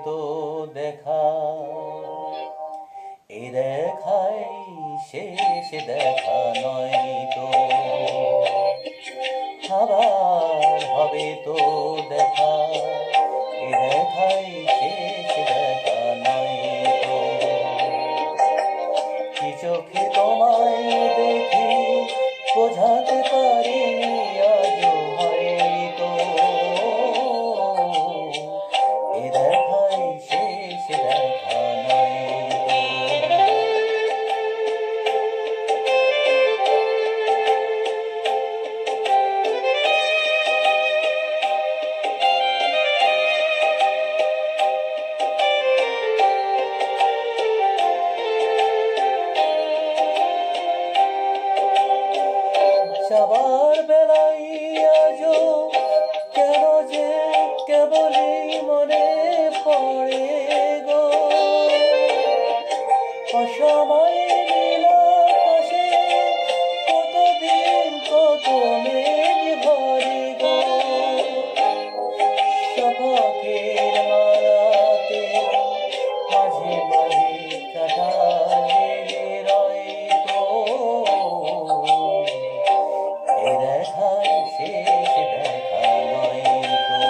তো দেখা, এ দেখাই শেষ দেখা নয় তো, আবার হবে তো দেখা, এ দেখাই শেষ দেখা নয় তো। কি চোখে তোমায় দেখি বোঝাতে পারিনি আজও হয়তো, এ দেখাই শেষ দেখা নয় তো। যাবার বেলায় আজও কেন যে কেবলই মনে পড়ে গো, অসময়ে নীল আকাশে কতদিন কত মেঘ ভরে গো, শপথের মালাতে মাঝে মাঝে কাটা লেগে রয় তো, এ দেখাই শেষ দেখা নয় তো।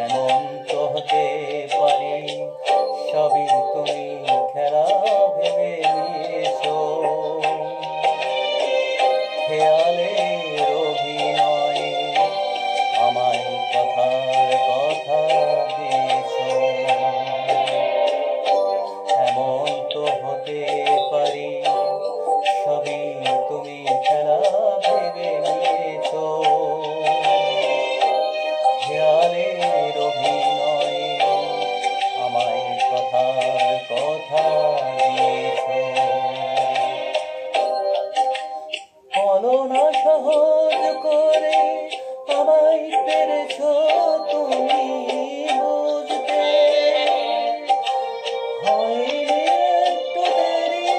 এমন তো হতে পারে সবই তুমি খেলা ভেবে নিয়েছো, খেয়ালের অভিনয়ে আমায় কথার কথা দিয়েছো। এমন তো হতে পারি সবই তুমি খেলা ভেবে নিয়েছো, খেয়ালের অভিনয়ে আমায় কথার কথা দিয়েছো। বলো না সহজ করে আমায় পেরেছো তুমি বুঝতে, হয়নি একটু দেরি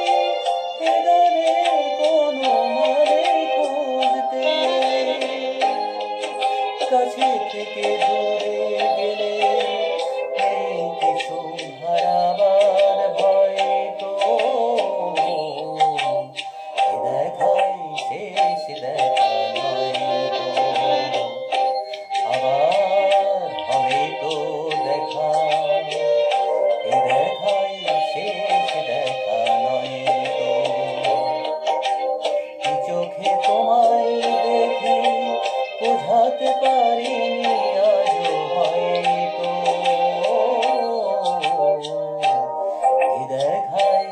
এ গানের কোনো মানে খুঁজতে, কাছে থেকে দূরে গেলে এই কিছু হারাবার ভয় তো, এ দেখাই শেষ দেখা নয় তো, আবার হবে তো দেখা, এ দেখাই শেষ দেখা নয় তো। কি চোখে তোমায় দেখি বোঝাতে পারিনি আজও হয়তো, এ দেখাই